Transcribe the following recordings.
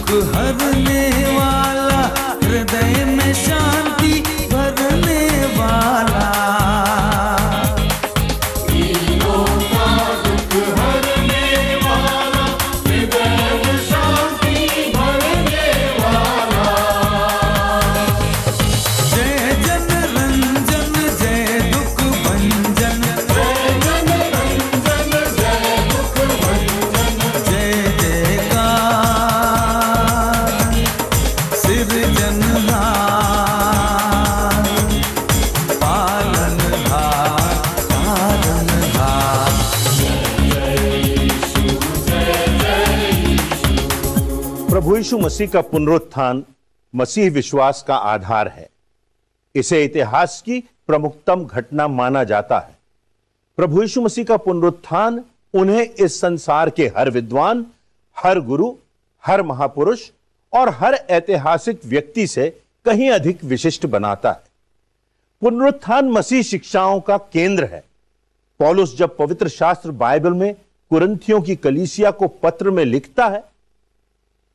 हरने वाला, हृदय में शांति भरने वाला। दीनों का दुख हरने वाला, हृदय में शांति भरने वाला। जय जन रंजन जय दुख भंजन, जय जन रंजन जय दुख भंजन, जय जयकार सिरजनहार, पालनहार पालनहार। प्रभु यीशु मसीह का पुनरुत्थान मसीह विश्वास का आधार है। इसे इतिहास की प्रमुखतम घटना माना जाता है। प्रभु यीशु मसीह का पुनरुत्थान उन्हें इस संसार के हर विद्वान, हर गुरु, हर महापुरुष और हर ऐतिहासिक व्यक्ति से कहीं अधिक विशिष्ट बनाता है। पुनरुत्थान मसीह शिक्षाओं का केंद्र है। पौलुस जब पवित्र शास्त्र बाइबल में कुरिन्थियों की कलीसिया को पत्र में लिखता है,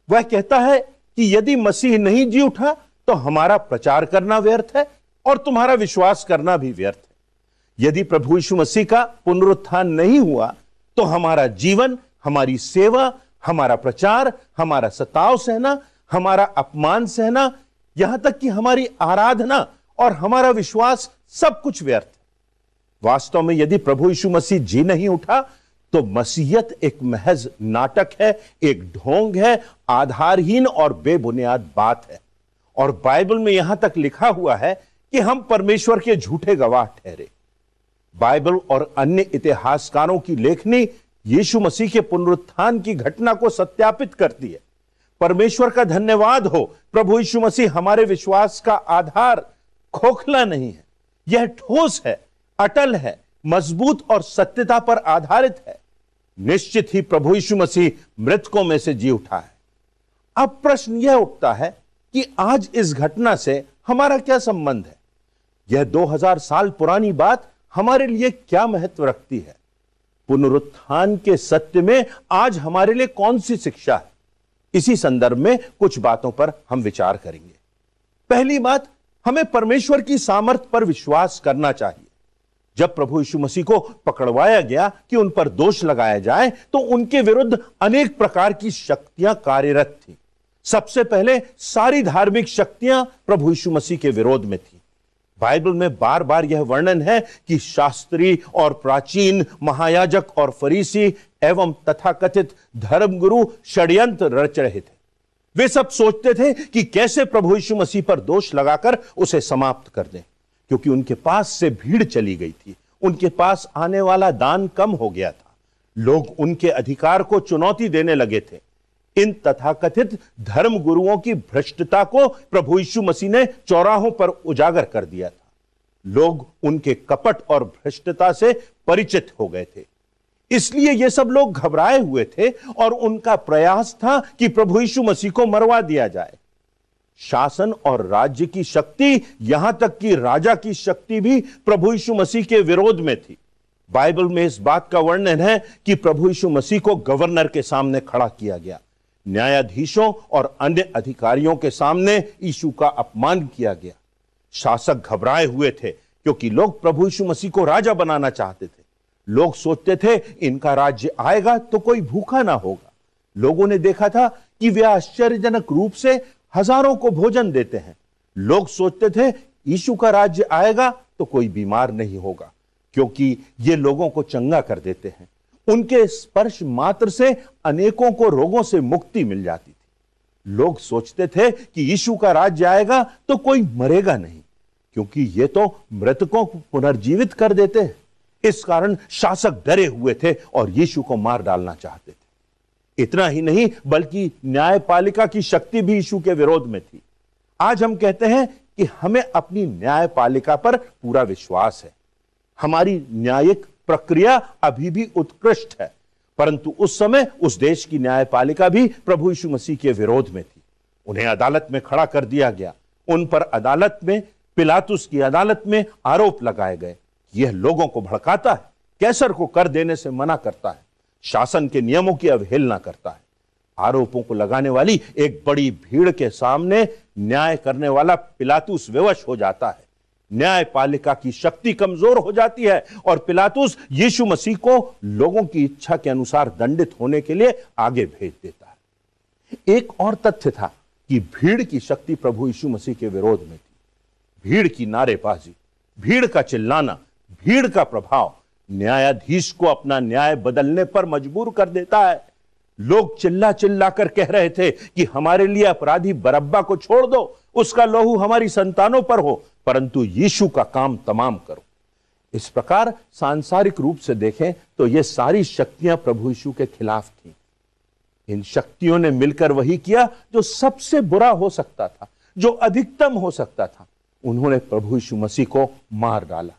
वह कहता है कि यदि मसीह नहीं जी उठा तो हमारा प्रचार करना व्यर्थ है और तुम्हारा विश्वास करना भी व्यर्थ है। यदि प्रभु यीशु मसीह का पुनरुत्थान नहीं हुआ तो हमारा जीवन, हमारी सेवा, हमारा प्रचार, हमारा सताव सहना, हमारा अपमान सहना, यहां तक कि हमारी आराधना और हमारा विश्वास सब कुछ व्यर्थ है। वास्तव में यदि प्रभु यीशु मसीह जी नहीं उठा तो मसीहत एक महज नाटक है, एक ढोंग है, आधारहीन और बेबुनियाद बात है। और बाइबल में यहां तक लिखा हुआ है कि हम परमेश्वर के झूठे गवाह ठहरे। बाइबल और अन्य इतिहासकारों की लेखनी यीशु मसीह के पुनरुत्थान की घटना को सत्यापित करती है। परमेश्वर का धन्यवाद हो, प्रभु यीशु मसीह हमारे विश्वास का आधार खोखला नहीं है, यह ठोस है, अटल है, मजबूत और सत्यता पर आधारित है। निश्चित ही प्रभु यीशु मसीह मृतकों में से जी उठा है। अब प्रश्न यह उठता है कि आज इस घटना से हमारा क्या संबंध है? यह 2000 साल पुरानी बात हमारे लिए क्या महत्व रखती है? पुनरुत्थान के सत्य में आज हमारे लिए कौन सी शिक्षा है? इसी संदर्भ में कुछ बातों पर हम विचार करेंगे। पहली बात, हमें परमेश्वर की सामर्थ पर विश्वास करना चाहिए। जब प्रभु यीशु मसीह को पकड़वाया गया कि उन पर दोष लगाया जाए तो उनके विरुद्ध अनेक प्रकार की शक्तियां कार्यरत थी। सबसे पहले सारी धार्मिक शक्तियां प्रभु यीशु मसीह के विरोध में थी। बाइबल में बार बार यह वर्णन है कि शास्त्री और प्राचीन, महायाजक और फरीसी एवं तथाकथित धर्मगुरु षड्यंत्र रच रहे थे। वे सब सोचते थे कि कैसे प्रभु यीशु मसीह पर दोष लगाकर उसे समाप्त कर दें, क्योंकि उनके पास से भीड़ चली गई थी, उनके पास आने वाला दान कम हो गया था, लोग उनके अधिकार को चुनौती देने लगे थे। इन तथाकथित धर्म गुरुओं की भ्रष्टता को प्रभु यीशु मसीह ने चौराहों पर उजागर कर दिया था। लोग उनके कपट और भ्रष्टता से परिचित हो गए थे, इसलिए ये सब लोग घबराए हुए थे और उनका प्रयास था कि प्रभु यीशु मसीह को मरवा दिया जाए। शासन और राज्य की शक्ति, यहां तक कि राजा की शक्ति भी प्रभु यीशु मसीह के विरोध में थी। बाइबल में इस बात का वर्णन है कि प्रभु यीशु मसीह को गवर्नर के सामने खड़ा किया गया, न्यायाधीशों और अन्य अधिकारियों के सामने यीशु का अपमान किया गया। शासक घबराए हुए थे क्योंकि लोग प्रभु यीशु मसीह को राजा बनाना चाहते थे। लोग सोचते थे इनका राज्य आएगा तो कोई भूखा ना होगा। लोगों ने देखा था कि वे आश्चर्यजनक रूप से हजारों को भोजन देते हैं। लोग सोचते थे यीशु का राज्य आएगा तो कोई बीमार नहीं होगा, क्योंकि ये लोगों को चंगा कर देते हैं। उनके स्पर्श मात्र से अनेकों को रोगों से मुक्ति मिल जाती थी। लोग सोचते थे कि यीशु का राज्य आएगा तो कोई मरेगा नहीं, क्योंकि ये तो मृतकों को पुनर्जीवित कर देते हैं। इस कारण शासक डरे हुए थे और यीशु को मार डालना चाहते थे। इतना ही नहीं, बल्कि न्यायपालिका की शक्ति भी यीशु के विरोध में थी। आज हम कहते हैं कि हमें अपनी न्यायपालिका पर पूरा विश्वास है। हमारी न्यायिक प्रक्रिया अभी भी उत्कृष्ट है, परंतु उस समय उस देश की न्यायपालिका भी प्रभु यीशु मसीह के विरोध में थी। उन्हें अदालत में खड़ा कर दिया गया। उन पर अदालत में, पिलातुस की अदालत में आरोप लगाए गए। यह लोगों को भड़काता है, कैसर को कर देने से मना करता है, शासन के नियमों की अवहेलना करता है। आरोपों को लगाने वाली एक बड़ी भीड़ के सामने न्याय करने वाला पिलातुस विवश हो जाता है। न्यायपालिका की शक्ति कमजोर हो जाती है और पिलातुस यीशु मसीह को लोगों की इच्छा के अनुसार दंडित होने के लिए आगे भेज देता है। एक और तथ्य था कि भीड़ की शक्ति प्रभु यीशु मसीह के विरोध में थी। भीड़ की नारेबाजी, भीड़ का चिल्लाना, भीड़ का प्रभाव न्यायाधीश को अपना न्याय बदलने पर मजबूर कर देता है। लोग चिल्ला चिल्ला कर कह रहे थे कि हमारे लिए अपराधी बरअब्बा को छोड़ दो, उसका लहू हमारी संतानों पर हो, परंतु यीशु का काम तमाम करो। इस प्रकार सांसारिक रूप से देखें तो ये सारी शक्तियां प्रभु यीशु के खिलाफ थीं। इन शक्तियों ने मिलकर वही किया जो सबसे बुरा हो सकता था, जो अधिकतम हो सकता था। उन्होंने प्रभु यीशु मसीह को मार डाला,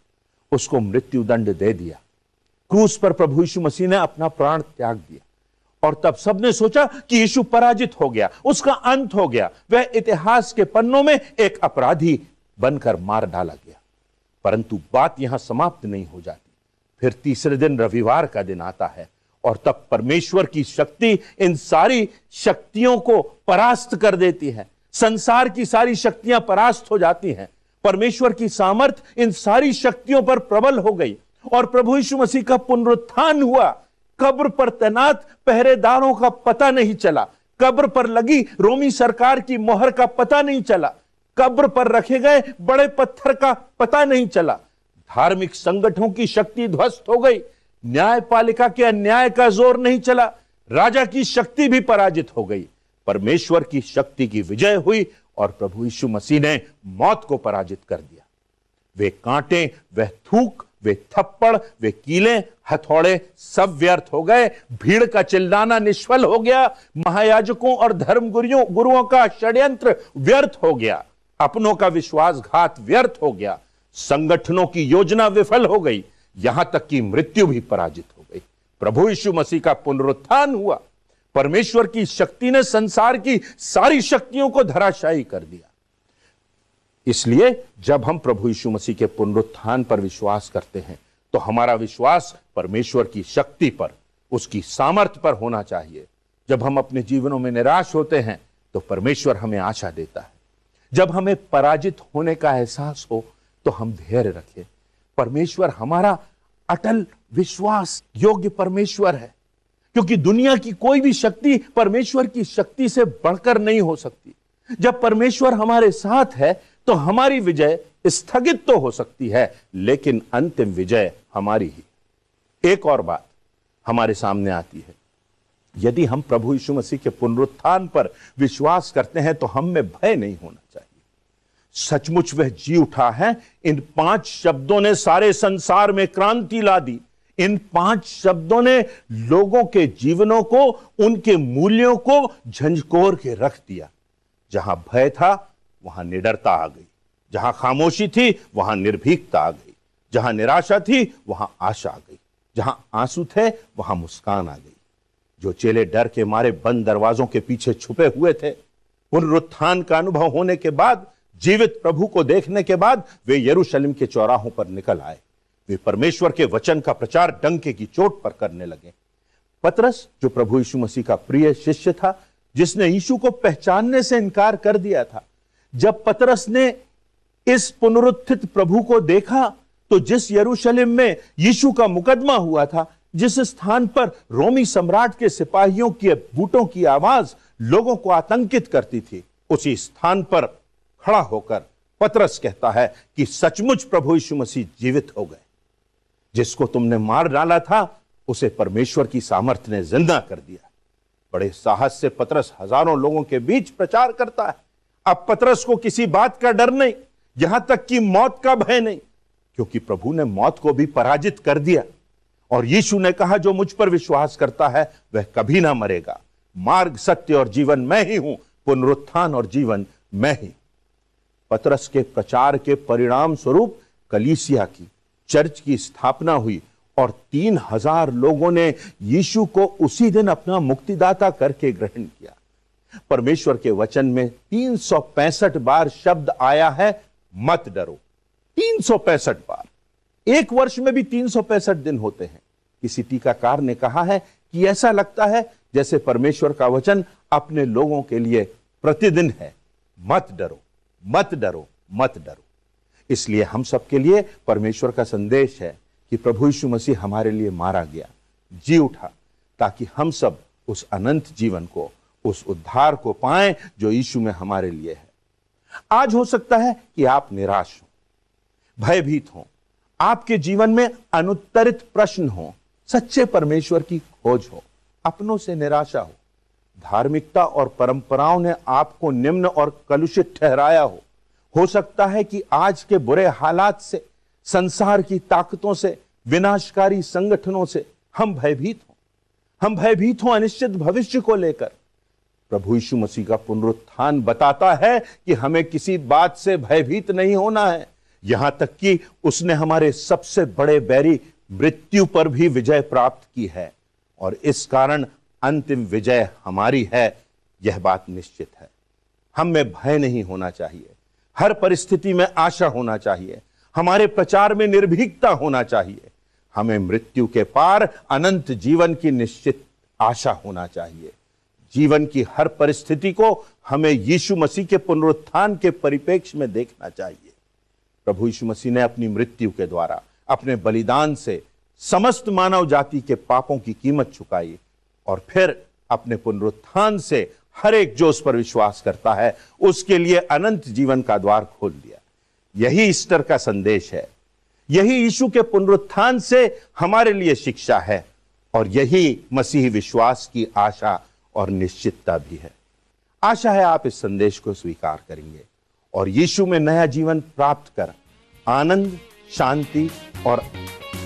उसको मृत्यु दंड दे दिया। क्रूस पर प्रभु यीशु मसीह ने अपना प्राण त्याग दिया और तब सबने सोचा कि यीशु पराजित हो गया, उसका अंत हो गया, वह इतिहास के पन्नों में एक अपराधी बनकर मार डाला गया। परंतु बात यहां समाप्त नहीं हो जाती। फिर तीसरे दिन रविवार का दिन आता है और तब परमेश्वर की शक्ति इन सारी शक्तियों को परास्त कर देती है। संसार की सारी शक्तियां परास्त हो जाती हैं। परमेश्वर की सामर्थ इन सारी शक्तियों पर प्रबल हो गई और प्रभु यीशु मसीह का पुनरुत्थान हुआ। कब्र पर तैनात पहरेदारों का पता नहीं चला, कब्र पर लगी रोमी सरकार की मोहर का पता नहीं चला, कब्र पर रखे गए बड़े पत्थर का पता नहीं चला। धार्मिक संगठनों की शक्ति ध्वस्त हो गई, न्यायपालिका के अन्याय का जोर नहीं चला, राजा की शक्ति भी पराजित हो गई। परमेश्वर की शक्ति की विजय हुई और प्रभु यीशु मसीह ने मौत को पराजित कर दिया। वे कांटे, वह थूक, वे थप्पड़, वे कीलें, हथौड़े सब व्यर्थ हो गए। भीड़ का चिल्लाना निष्फल हो गया। महायाजकों और धर्म गुरुओं का षड्यंत्र व्यर्थ हो गया। अपनों का विश्वासघात व्यर्थ हो गया। संगठनों की योजना विफल हो गई। यहां तक कि मृत्यु भी पराजित हो गई। प्रभु यीशु मसीह का पुनरुत्थान हुआ। परमेश्वर की शक्ति ने संसार की सारी शक्तियों को धराशायी कर दिया। इसलिए जब हम प्रभु यीशु मसीह के पुनरुत्थान पर विश्वास करते हैं तो हमारा विश्वास परमेश्वर की शक्ति पर, उसकी सामर्थ्य पर होना चाहिए। जब हम अपने जीवनों में निराश होते हैं तो परमेश्वर हमें आशा देता है। जब हमें पराजित होने का एहसास हो तो हम धैर्य रखें। परमेश्वर हमारा अटल विश्वास योग्य परमेश्वर है, क्योंकि दुनिया की कोई भी शक्ति परमेश्वर की शक्ति से बढ़कर नहीं हो सकती। जब परमेश्वर हमारे साथ है तो हमारी विजय स्थगित तो हो सकती है, लेकिन अंतिम विजय हमारी ही। एक और बात हमारे सामने आती है, यदि हम प्रभु यीशु मसीह के पुनरुत्थान पर विश्वास करते हैं तो हम में भय नहीं होना चाहिए। सचमुच वह जी उठा है। इन 5 शब्दों ने सारे संसार में क्रांति ला दी। इन 5 शब्दों ने लोगों के जीवनों को, उनके मूल्यों को झंझकोर के रख दिया। जहां भय था वहां निडरता आ गई, जहां खामोशी थी वहां निर्भीकता आ गई, जहां निराशा थी वहां आशा आ गई, जहां आंसू थे वहां मुस्कान आ गई। जो चेले डर के मारे बंद दरवाजों के पीछे छुपे हुए थे, पुनरुत्थान का अनुभव होने के बाद, जीवित प्रभु को देखने के बाद वे यरूशलेम के चौराहों पर निकल आए। वे परमेश्वर के वचन का प्रचार डंके की चोट पर करने लगे। पतरस, जो प्रभु यीशु मसीह का प्रिय शिष्य था, जिसने यीशु को पहचानने से इनकार कर दिया था, जब पतरस ने इस पुनरुत्थित प्रभु को देखा तो जिस यरूशलेम में यीशु का मुकदमा हुआ था, जिस स्थान पर रोमी सम्राट के सिपाहियों के बूटों की आवाज लोगों को आतंकित करती थी, उसी स्थान पर खड़ा होकर पतरस कहता है कि सचमुच प्रभु यीशु मसीह जीवित हो गए। जिसको तुमने मार डाला था उसे परमेश्वर की सामर्थ्य ने जिंदा कर दिया। बड़े साहस से पतरस हजारों लोगों के बीच प्रचार करता है। अब पतरस को किसी बात का डर नहीं, यहां तक कि मौत का भय नहीं, क्योंकि प्रभु ने मौत को भी पराजित कर दिया। और यीशु ने कहा, जो मुझ पर विश्वास करता है वह कभी ना मरेगा। मार्ग, सत्य और जीवन मैं ही हूं, पुनरुत्थान और जीवन मैं ही। पतरस के प्रचार के परिणाम स्वरूप कलीसिया की, चर्च की स्थापना हुई और 3000 लोगों ने यीशु को उसी दिन अपना मुक्तिदाता करके ग्रहण किया। परमेश्वर के वचन में 365 बार शब्द आया है, मत डरो। 365 बार। एक वर्ष में भी 365 दिन होते हैं। किसी टीकाकार ने कहा है कि ऐसा लगता है जैसे परमेश्वर का वचन अपने लोगों के लिए प्रतिदिन है, मत डरो, मत डरो, मत डरो। इसलिए हम सबके लिए परमेश्वर का संदेश है कि प्रभु यीशु मसीह हमारे लिए मारा गया, जी उठा, ताकि हम सब उस अनंत जीवन को, उस उद्धार को पाएं जो यीशु में हमारे लिए है। आज हो सकता है कि आप निराश हो, भयभीत हो, आपके जीवन में अनुत्तरित प्रश्न हो, सच्चे परमेश्वर की खोज हो, अपनों से निराशा हो, धार्मिकता और परंपराओं ने आपको निम्न और कलुषित ठहराया हो सकता है कि आज के बुरे हालात से, संसार की ताकतों से, विनाशकारी संगठनों से हम भयभीत हों अनिश्चित भविष्य को लेकर। प्रभु यीशु मसीह का पुनरुत्थान बताता है कि हमें किसी बात से भयभीत नहीं होना है, यहां तक कि उसने हमारे सबसे बड़े बैरी मृत्यु पर भी विजय प्राप्त की है, और इस कारण अंतिम विजय हमारी है, यह बात निश्चित है। हम में भय नहीं होना चाहिए, हर परिस्थिति में आशा होना चाहिए, हमारे प्रचार में निर्भीकता होना चाहिए, हमें मृत्यु के पार अनंत जीवन की निश्चित आशा होना चाहिए। जीवन की हर परिस्थिति को हमें यीशु मसीह के पुनरुत्थान के परिप्रेक्ष्य में देखना चाहिए। प्रभु यीशु मसीह ने अपनी मृत्यु के द्वारा, अपने बलिदान से समस्त मानव जाति के पापों की कीमत चुकाई, और फिर अपने पुनरुत्थान से हर एक जो उस पर विश्वास करता है उसके लिए अनंत जीवन का द्वार खोल दिया। यही ईस्टर का संदेश है, यही यीशु के पुनरुत्थान से हमारे लिए शिक्षा है, और यही मसीही विश्वास की आशा और निश्चितता भी है। आशा है आप इस संदेश को स्वीकार करेंगे और यीशु में नया जीवन प्राप्त कर आनंद, शांति और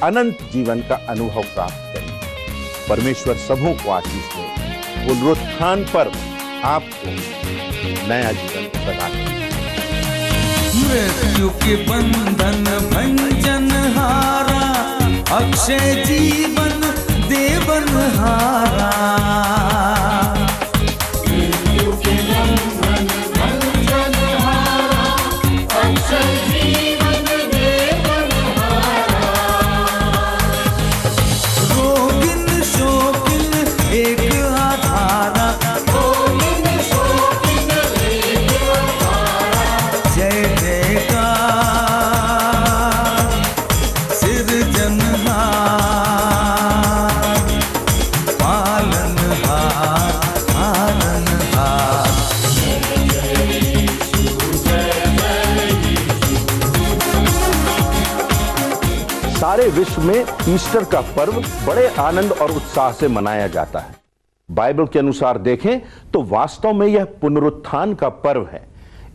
अनंत जीवन का अनुभव प्राप्त करेंगे। परमेश्वर सबों को आशीष दे। पुनरुत्थान पर आपको नया जीवन प्रदान करें। मृत्यु के बंधन भंजन हारा, अक्षय जीवन देवन हारा। मृत्यु के बंधन भंजन हारा, अक्षय जीवन देवन हारा। रोगिन शोकिन एक आधारा, रोगिन शोकिन एक आधारा। जय जयकार सिरजनहार, पालनहार, पालनहार। सारे विश्व में ईस्टर का पर्व बड़े आनंद और उत्साह से मनाया जाता है। बाइबल के अनुसार देखें तो वास्तव में यह पुनरुत्थान का पर्व है।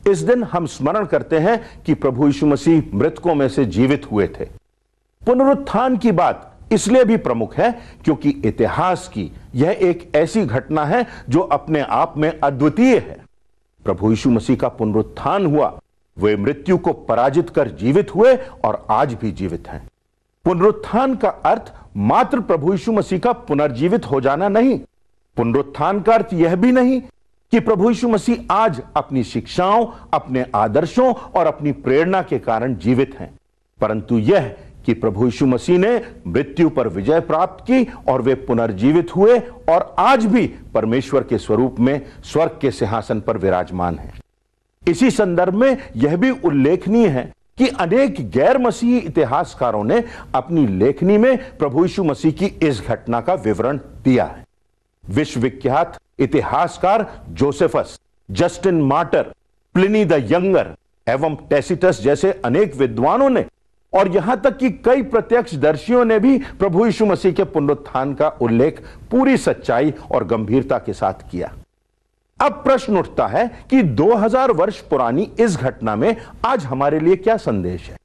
इस दिन हम स्मरण करते हैं कि प्रभु यीशु मसीह मृतकों में से जीवित हुए थे। पुनरुत्थान की बात इसलिए भी प्रमुख है क्योंकि इतिहास की यह एक ऐसी घटना है जो अपने आप में अद्वितीय है। प्रभु यीशु मसीह का पुनरुत्थान हुआ, वे मृत्यु को पराजित कर जीवित हुए और आज भी जीवित हैं। पुनरुत्थान का अर्थ मात्र प्रभु यीशु मसीह का पुनर्जीवित हो जाना नहीं। पुनरुत्थान का अर्थ यह भी नहीं कि प्रभु यीशु मसीह आज अपनी शिक्षाओं, अपने आदर्शों और अपनी प्रेरणा के कारण जीवित हैं, परंतु यह कि प्रभु यीशु मसीह ने मृत्यु पर विजय प्राप्त की और वे पुनर्जीवित हुए और आज भी परमेश्वर के स्वरूप में स्वर्ग के सिंहासन पर विराजमान हैं। इसी संदर्भ में यह भी उल्लेखनीय है कि अनेक गैर मसीही इतिहासकारों ने अपनी लेखनी में प्रभु यीशु मसीह की इस घटना का विवरण दिया है। विश्वविख्यात इतिहासकार Josephus, Justin martyr, Pliny the younger एवं टैसिटस जैसे अनेक विद्वानों ने और यहां तक कि कई प्रत्यक्षदर्शियों ने भी प्रभु यीशु मसीह के पुनरुत्थान का उल्लेख पूरी सच्चाई और गंभीरता के साथ किया। अब प्रश्न उठता है कि 2000 वर्ष पुरानी इस घटना में आज हमारे लिए क्या संदेश है,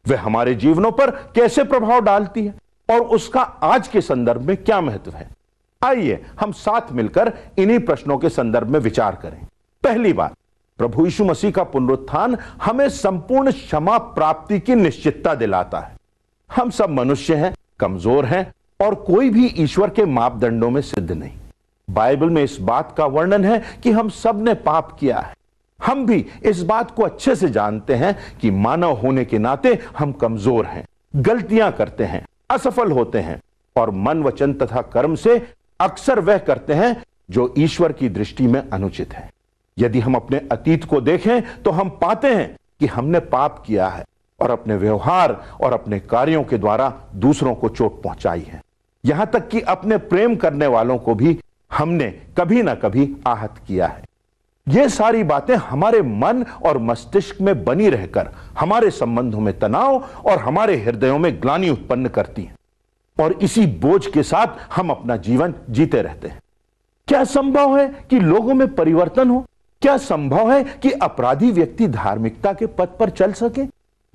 वह हमारे जीवनों पर कैसे प्रभाव डालती है और उसका आज के संदर्भ में क्या महत्व है। आइए हम साथ मिलकर इन्हीं प्रश्नों के संदर्भ में विचार करें। पहली बात, प्रभु यीशु मसीह का पुनरुत्थान हमें संपूर्ण क्षमा प्राप्ति की निश्चितता दिलाता है। हम सब मनुष्य हैं, कमजोर हैं और कोई भी ईश्वर के मापदंडों में सिद्ध नहीं। बाइबल में इस बात का वर्णन है कि हम सब ने पाप किया है। हम भी इस बात को अच्छे से जानते हैं कि मानव होने के नाते हम कमजोर हैं, गलतियां करते हैं, असफल होते हैं और मन, वचन तथा कर्म से अक्सर वह करते हैं जो ईश्वर की दृष्टि में अनुचित है। यदि हम अपने अतीत को देखें तो हम पाते हैं कि हमने पाप किया है और अपने व्यवहार और अपने कार्यों के द्वारा दूसरों को चोट पहुंचाई है। यहां तक कि अपने प्रेम करने वालों को भी हमने कभी ना कभी आहत किया है। ये सारी बातें हमारे मन और मस्तिष्क में बनी रहकर हमारे संबंधों में तनाव और हमारे हृदयों में ग्लानि उत्पन्न करती हैं, और इसी बोझ के साथ हम अपना जीवन जीते रहते हैं। क्या संभव है कि लोगों में परिवर्तन हो? क्या संभव है कि अपराधी व्यक्ति धार्मिकता के पथ पर चल सके?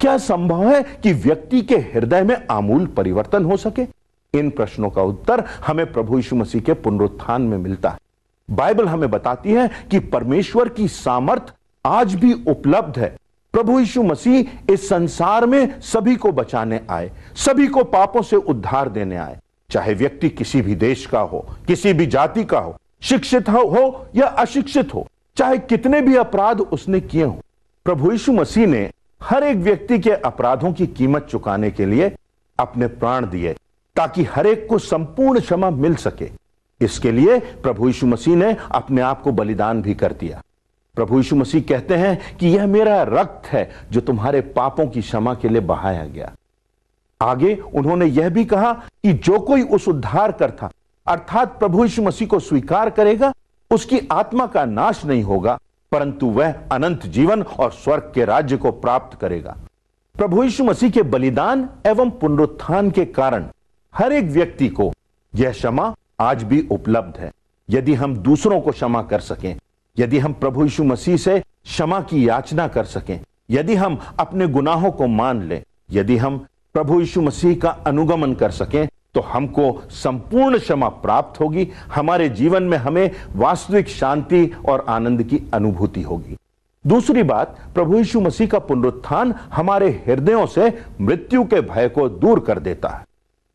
क्या संभव है कि व्यक्ति के हृदय में आमूल परिवर्तन हो सके? इन प्रश्नों का उत्तर हमें प्रभु यीशु मसीह के पुनरुत्थान में मिलता है। बाइबल हमें बताती है कि परमेश्वर की सामर्थ आज भी उपलब्ध है। प्रभु यीशु मसीह इस संसार में सभी को बचाने आए, सभी को पापों से उद्धार देने आए, चाहे व्यक्ति किसी भी देश का हो, किसी भी जाति का हो, शिक्षित हो या अशिक्षित हो, चाहे कितने भी अपराध उसने किए हो। प्रभु यीशु मसीह ने हर एक व्यक्ति के अपराधों की कीमत चुकाने के लिए अपने प्राण दिए, ताकि हर एक को संपूर्ण क्षमा मिल सके। इसके लिए प्रभु यीशु मसीह ने अपने आप को बलिदान भी कर दिया। प्रभु यीशु मसीह कहते हैं कि यह मेरा रक्त है जो तुम्हारे पापों की क्षमा के लिए बहाया गया। आगे उन्होंने यह भी कहा कि जो कोई उस उद्धारकर्ता अर्थात प्रभु यीशु मसीह को स्वीकार करेगा, उसकी आत्मा का नाश नहीं होगा, परंतु वह अनंत जीवन और स्वर्ग के राज्य को प्राप्त करेगा। प्रभु यीशु मसीह के बलिदान एवं पुनरुत्थान के कारण हर एक व्यक्ति को यह क्षमा आज भी उपलब्ध है। यदि हम दूसरों को क्षमा कर सकें, यदि हम प्रभु यीशु मसीह से क्षमा की याचना कर सकें, यदि हम अपने गुनाहों को मान लें, यदि हम प्रभु यीशु मसीह का अनुगमन कर सकें, तो हमको संपूर्ण क्षमा प्राप्त होगी। हमारे जीवन में हमें वास्तविक शांति और आनंद की अनुभूति होगी। दूसरी बात, प्रभु यीशु मसीह का पुनरुत्थान हमारे हृदयों से मृत्यु के भय को दूर कर देता है।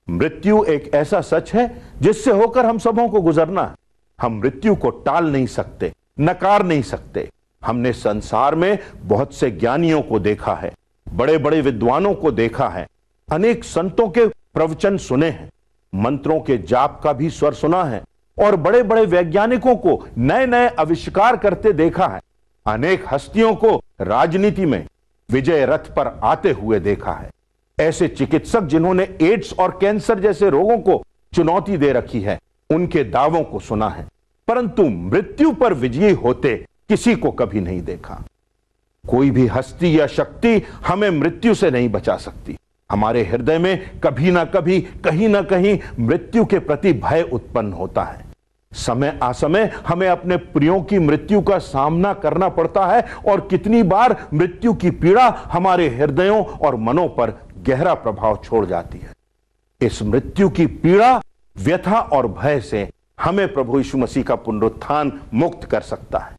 मृत्यु एक ऐसा सच है जिससे होकर हम सबों को गुजरना है। हम मृत्यु को टाल नहीं सकते, नकार नहीं सकते। हमने संसार में बहुत से ज्ञानियों को देखा है, बड़े बड़े विद्वानों को देखा है, अनेक संतों के प्रवचन सुने हैं, मंत्रों के जाप का भी स्वर सुना है, और बड़े बड़े वैज्ञानिकों को नए नए आविष्कार करते देखा है। अनेक हस्तियों को राजनीति में विजय रथ पर आते हुए देखा है। ऐसे चिकित्सक जिन्होंने एड्स और कैंसर जैसे रोगों को चुनौती दे रखी है, उनके दावों को सुना है, परंतु मृत्यु पर विजयी होते किसी को कभी नहीं देखा। कोई भी हस्ती या शक्ति हमें मृत्यु से नहीं बचा सकती। हमारे हृदय में कभी ना कभी, कहीं ना कहीं मृत्यु के प्रति भय उत्पन्न होता है। समय आसमय हमें अपने प्रियों की मृत्यु का सामना करना पड़ता है, और कितनी बार मृत्यु की पीड़ा हमारे हृदयों और मनों पर गहरा प्रभाव छोड़ जाती है। इस मृत्यु की पीड़ा, व्यथा और भय से हमें प्रभु यीशु मसीह का पुनरुत्थान मुक्त कर सकता है।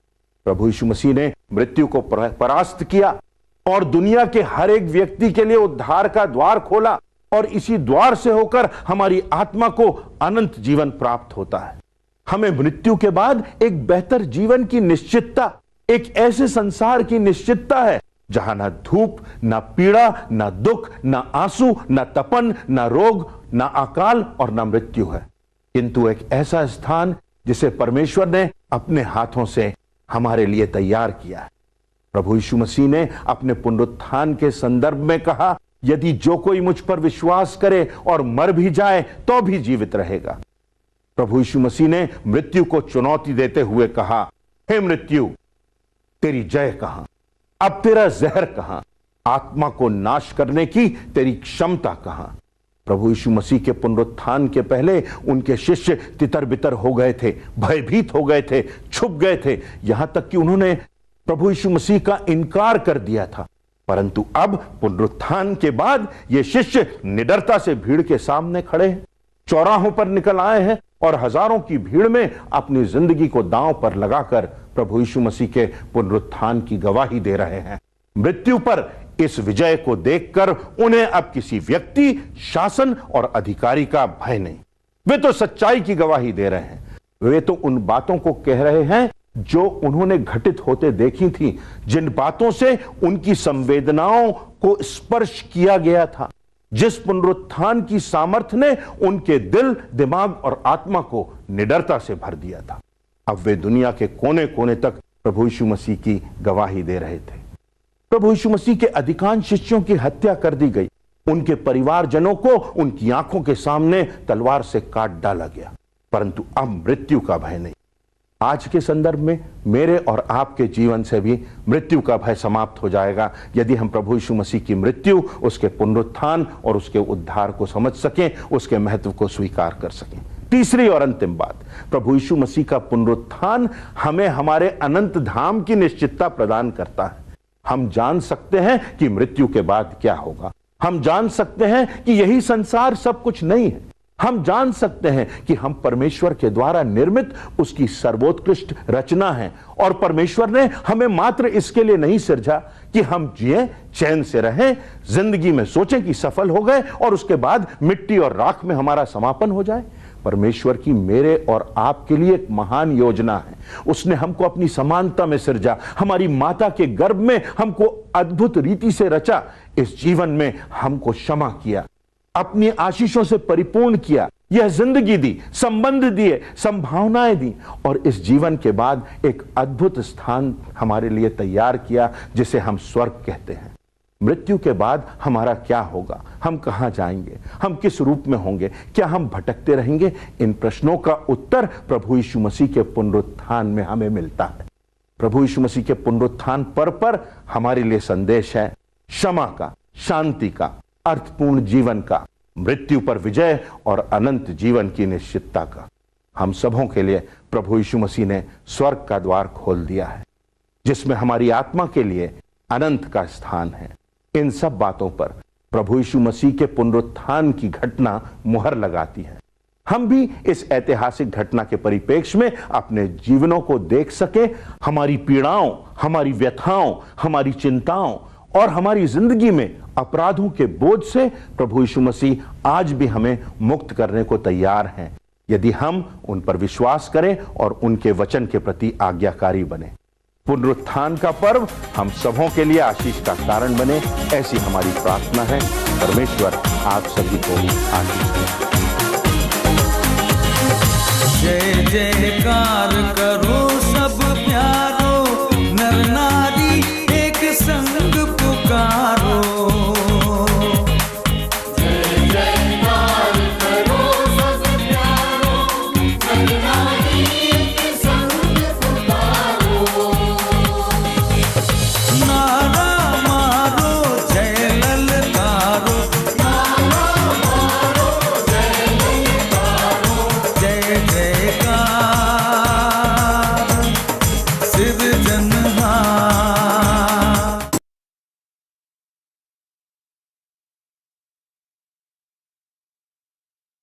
प्रभु यीशु मसीह ने मृत्यु को परास्त किया और दुनिया के हर एक व्यक्ति के लिए उद्धार का द्वार खोला, और इसी द्वार से होकर हमारी आत्मा को अनंत जीवन प्राप्त होता है। हमें मृत्यु के बाद एक बेहतर जीवन की निश्चितता, एक ऐसे संसार की निश्चितता है जहां ना धूप, ना पीड़ा, ना दुख, ना आंसू, ना तपन, ना रोग, ना अकाल और ना मृत्यु है, किंतु एक ऐसा स्थान जिसे परमेश्वर ने अपने हाथों से हमारे लिए तैयार किया है। प्रभु यीशु मसीह ने अपने पुनरुत्थान के संदर्भ में कहा, यदि जो कोई मुझ पर विश्वास करे और मर भी जाए तो भी जीवित रहेगा। प्रभु यीशु मसीह ने मृत्यु को चुनौती देते हुए कहा, हे मृत्यु, तेरी जय कहां? अब तेरा जहर कहां? आत्मा को नाश करने की तेरी क्षमता कहां? प्रभु यीशु मसीह के पुनरुत्थान के पहले उनके शिष्य तितर बितर हो गए थे, भयभीत हो गए थे, छुप गए थे, यहां तक कि उन्होंने प्रभु यीशु मसीह का इनकार कर दिया था। परंतु अब पुनरुत्थान के बाद ये शिष्य निडरता से भीड़ के सामने खड़े हैं, चौराहों पर निकल आए हैं और हजारों की भीड़ में अपनी जिंदगी को दांव पर लगाकर प्रभु यीशु मसीह के पुनरुत्थान की गवाही दे रहे हैं। मृत्यु पर इस विजय को देखकर उन्हें अब किसी व्यक्ति, शासन और अधिकारी का भय नहीं। वे तो सच्चाई की गवाही दे रहे हैं। वे तो उन बातों को कह रहे हैं जो उन्होंने घटित होते देखी थी, जिन बातों से उनकी संवेदनाओं को स्पर्श किया गया था। जिस पुनरुत्थान की सामर्थ्य ने उनके दिल, दिमाग और आत्मा को निडरता से भर दिया था। अब वे दुनिया के कोने कोने तक प्रभु यीशु मसीह की गवाही दे रहे थे। प्रभु यीशु मसीह के अधिकांश शिष्यों की हत्या कर दी गई। उनके परिवारजनों को उनकी आंखों के सामने तलवार से काट डाला गया, परंतु अब मृत्यु का भय नहीं। आज के संदर्भ में मेरे और आपके जीवन से भी मृत्यु का भय समाप्त हो जाएगा यदि हम प्रभु यीशु मसीह की मृत्यु, उसके पुनरुत्थान और उसके उद्धार को समझ सकें, उसके महत्व को स्वीकार कर सकें। तीसरी और अंतिम बात, प्रभु यीशु मसीह का पुनरुत्थान हमें हमारे अनंत धाम की निश्चितता प्रदान करता है। हम जान सकते हैं कि मृत्यु के बाद क्या होगा। हम जान सकते हैं कि यही संसार सब कुछ नहीं है। हम जान सकते हैं कि हम परमेश्वर के द्वारा निर्मित उसकी सर्वोत्कृष्ट रचना है और परमेश्वर ने हमें मात्र इसके लिए नहीं सृजा कि हम जिए, चैन से रहें, जिंदगी में सोचें कि सफल हो गए और उसके बाद मिट्टी और राख में हमारा समापन हो जाए। परमेश्वर की मेरे और आपके लिए एक महान योजना है। उसने हमको अपनी समानता में सृजा, हमारी माता के गर्भ में हमको अद्भुत रीति से रचा, इस जीवन में हमको क्षमा किया, अपनी आशीषों से परिपूर्ण किया, यह जिंदगी दी, संबंध दिए, संभावनाएं दी और इस जीवन के बाद एक अद्भुत स्थान हमारे लिए तैयार किया जिसे हम स्वर्ग कहते हैं। मृत्यु के बाद हमारा क्या होगा, हम कहां जाएंगे, हम किस रूप में होंगे, क्या हम भटकते रहेंगे? इन प्रश्नों का उत्तर प्रभु यीशु मसीह के पुनरुत्थान में हमें मिलता है। प्रभु यीशु मसीह के पुनरुत्थान पर हमारे लिए संदेश है क्षमा का, शांति का, अर्थपूर्ण जीवन का, मृत्यु पर विजय और अनंत जीवन की निश्चितता का। हम सबों के लिए प्रभु यीशु मसीह ने स्वर्ग का द्वार खोल दिया है जिसमें हमारी आत्मा के लिए अनंत का स्थान है। इन सब बातों पर प्रभु यीशु मसीह के पुनरुत्थान की घटना मुहर लगाती है। हम भी इस ऐतिहासिक घटना के परिप्रेक्ष्य में अपने जीवनों को देख सके, हमारी पीड़ाओं, हमारी व्यथाओं, हमारी चिंताओं और हमारी जिंदगी में अपराधों के बोझ से प्रभु यीशु मसीह आज भी हमें मुक्त करने को तैयार हैं यदि हम उन पर विश्वास करें और उनके वचन के प्रति आज्ञाकारी बने। पुनरुत्थान का पर्व हम सबों के लिए आशीष का कारण बने, ऐसी हमारी प्रार्थना है। परमेश्वर आप सभी को आशीष दे। जय जयकार कर